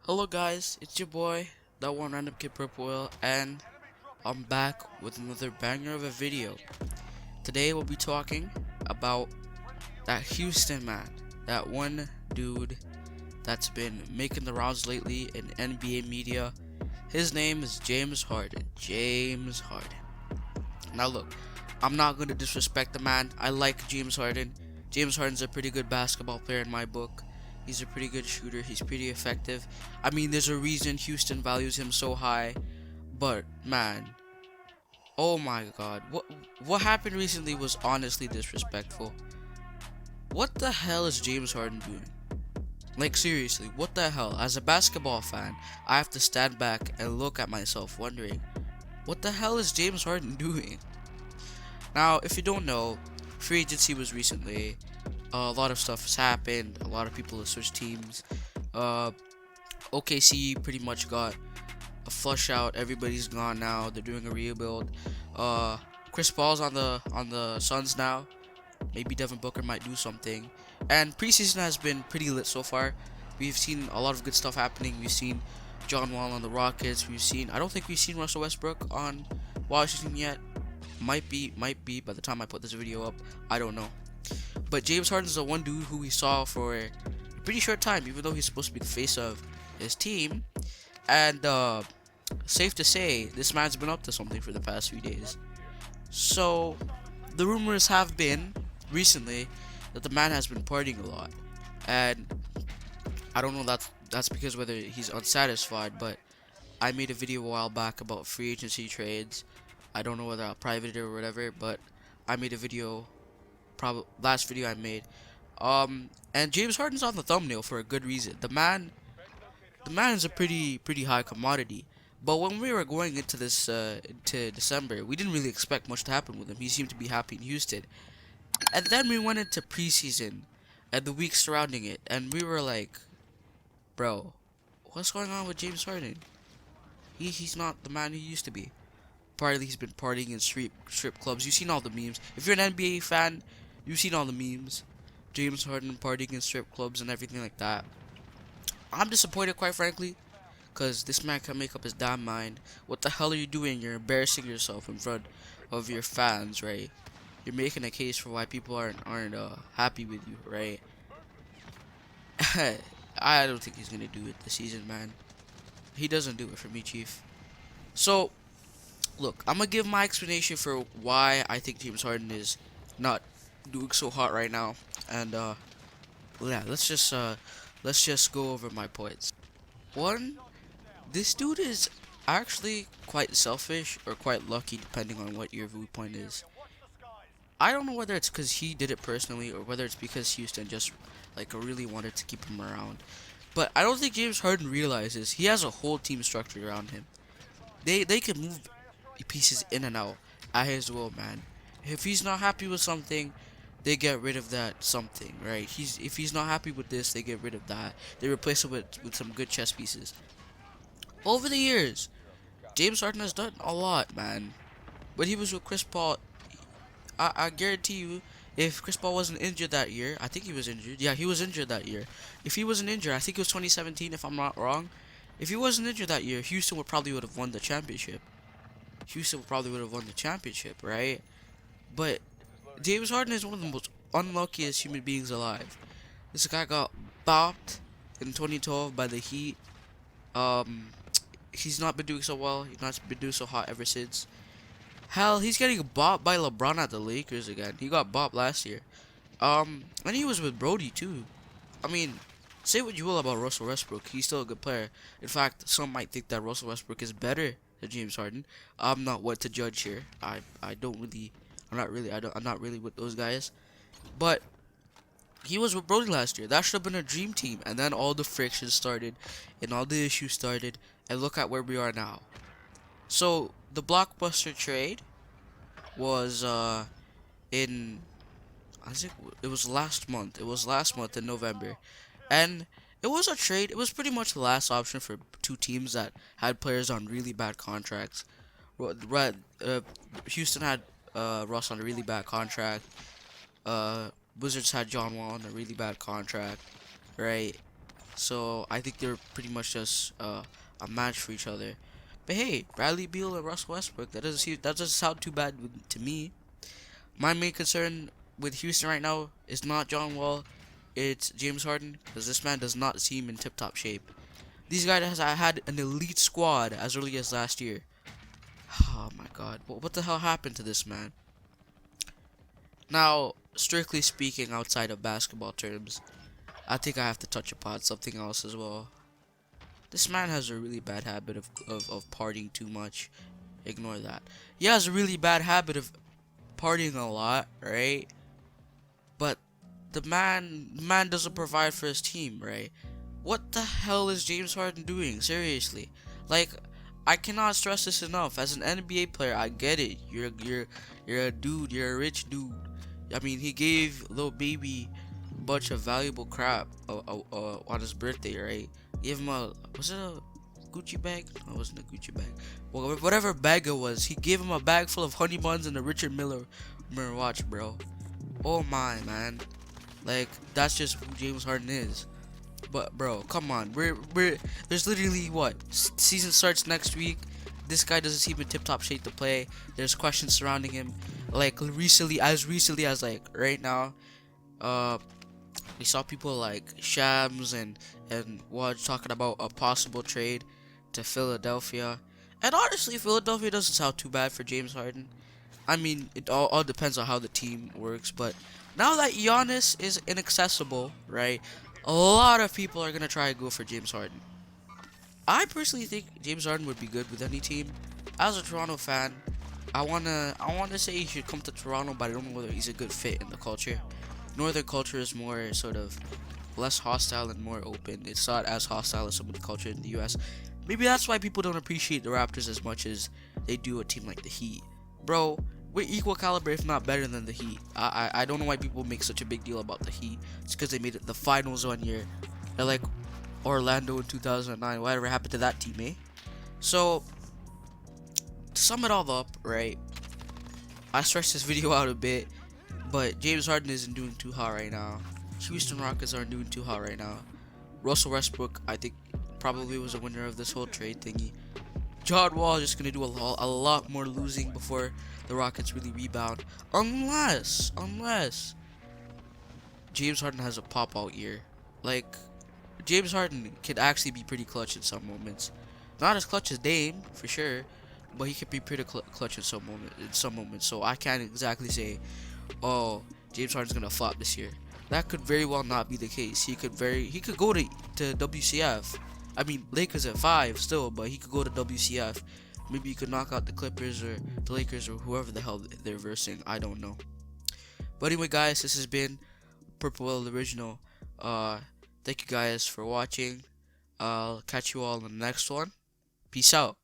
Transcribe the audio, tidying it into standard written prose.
Hello guys, it's your boy, that one random kid Purple Whale, and I'm back with another banger of a video. Today we'll be talking about that Houston man, that one dude that's been making the rounds lately in NBA media. His name is James Harden. James Harden. Now look, I'm not going to disrespect the man. I like James Harden. James Harden's a pretty good basketball player in my book. He's a pretty good shooter. He's pretty effective. I mean, there's a reason Houston values him so high. But man, oh my God, what happened recently was honestly disrespectful. What the hell is James Harden doing? Like seriously, what the hell? As a basketball fan, I have to stand back and look at myself wondering, what the hell is James Harden doing? Now, if you don't know, free agency was recently. A lot of stuff has happened. A lot of people have switched teams. OKC pretty much got a flush out. Everybody's gone now. They're doing a rebuild. Chris Paul's on the Suns now. Maybe Devin Booker might do something. And preseason has been pretty lit so far. We've seen a lot of good stuff happening. We've seen John Wall on the Rockets. I don't think we've seen Russell Westbrook on Washington yet. Might be by the time I put this video up. I don't know. But James Harden is the one dude who we saw for a pretty short time, even though he's supposed to be the face of his team. And safe to say, this man's been up to something for the past few days. So the rumors have been recently that the man has been partying a lot, and I don't know that's because whether he's unsatisfied. But I made a video a while back about free agency trades. I don't know whether I'll private it or whatever, but I made a video, probably last video I made. And James Harden's on the thumbnail for a good reason. The man is a pretty high commodity. But when we were going into this into December, we didn't really expect much to happen with him. He seemed to be happy in Houston. And then we went into preseason and the weeks surrounding it, and we were like, bro, what's going on with James Harden? He's not the man he used to be. Partly he's been partying in strip clubs. You've seen all the memes. If you're an NBA fan, you've seen all the memes. James Harden partying in strip clubs and everything like that. I'm disappointed, quite frankly, because this man can't make up his damn mind. What the hell are you doing? You're embarrassing yourself in front of your fans, right? You're making a case for why people aren't happy with you, right? I don't think he's gonna do it this season, man. He doesn't do it for me, Chief. So, look, I'm gonna give my explanation for why I think James Harden is not doing so hot right now, and yeah, let's just go over my points. One, this dude is actually quite selfish or quite lucky, depending on what your viewpoint is. I don't know whether it's because he did it personally or whether it's because Houston just like really wanted to keep him around. But I don't think James Harden realizes he has a whole team structured around him. They can move pieces in and out at his will, man. If he's not happy with something, they get rid of that something, right? If he's not happy with this, they get rid of that. They replace it with some good chess pieces. Over the years, James Harden has done a lot, man. When he was with Chris Paul, I guarantee you, if Chris Paul wasn't injured that year, I think he was injured. Yeah, he was injured that year. If he wasn't injured, I think it was 2017, if I'm not wrong. If he wasn't injured that year, Houston would probably would have won the championship. Right? But James Harden is one of the most unluckiest human beings alive. This guy got bopped in 2012 by the Heat. He's not been doing so well. He's not been doing so hot ever since. Hell, he's getting bopped by LeBron at the Lakers again. He got bopped last year. And he was with Brody too. I mean, say what you will about Russell Westbrook, he's still a good player. In fact, some might think that Russell Westbrook is better than James Harden. I'm not one to judge here. I'm not really with those guys. But he was with Brody last year. That should have been a dream team. And then all the friction started and all the issues started, and look at where we are now. So the blockbuster trade was in I think it was last month. It was last month in November. And it was a trade. It was pretty much the last option for two teams that had players on really bad contracts. Houston had Russ on a really bad contract. Wizards had John Wall on a really bad contract, right? So I think they're pretty much just a match for each other. But hey, Bradley Beal and Russell Westbrook, that doesn't sound too bad to me. My main concern with Houston right now is not John Wall, it's James Harden, because this man does not seem in tip-top shape. These guys had an elite squad as early as last year. Oh my god, what the hell happened to this man? Now, strictly speaking, outside of basketball terms, I think I have to touch upon something else as well. This man has a really bad habit of partying too much. Ignore that. He has a really bad habit of partying a lot, right? But the man doesn't provide for his team, right? What the hell is James Harden doing? Seriously. Like, I cannot stress this enough. As an NBA player, I get it. You're a dude, you're a rich dude. I mean, he gave little baby a bunch of valuable crap on his birthday, right? Gave him was it a Gucci bag? No, it wasn't a Gucci bag. Well, whatever bag it was, he gave him a bag full of honey buns and a Richard Miller watch, bro. Oh my, man. Like, that's just who James Harden is. But bro, come on. There's literally what? Season starts next week. This guy doesn't seem in tip-top shape to play. There's questions surrounding him. Like recently as like right now, we saw people like Shams and Waj talking about a possible trade to Philadelphia. And honestly, Philadelphia doesn't sound too bad for James Harden. I mean, it all depends on how the team works. But now that Giannis is inaccessible, right? A lot of people are gonna try to go for James Harden. I personally think James Harden would be good with any team. As a Toronto fan, I wanna say he should come to Toronto, but I don't know whether he's a good fit in the culture. Northern culture is more sort of less hostile and more open. It's not as hostile as some of the culture in the US. Maybe that's why people don't appreciate the Raptors as much as they do a team like the Heat. Bro, we're equal caliber, if not better than the Heat. I don't know why people make such a big deal about the Heat. It's because they made it the finals one year. They're like Orlando in 2009. Whatever happened to that team, eh? So, to sum it all up, right? I stretched this video out a bit, but James Harden isn't doing too hot right now. Houston Rockets aren't doing too hot right now. Russell Westbrook, I think, probably was a winner of this whole trade thingy. John Wall is just gonna do a lot more losing before the Rockets really rebound, unless James Harden has a pop out year. Like, James Harden can actually be pretty clutch in some moments. Not as clutch as Dame for sure, but he can be pretty clutch in some moments. So I can't exactly say, oh, James Harden's gonna flop this year. That could very well not be the case. He could go to WCF. I mean, Lakers at 5 still, but he could go to WCF. Maybe he could knock out the Clippers or the Lakers or whoever the hell they're versing. I don't know. But anyway, guys, this has been Purple World Original. Thank you guys for watching. I'll catch you all in the next one. Peace out.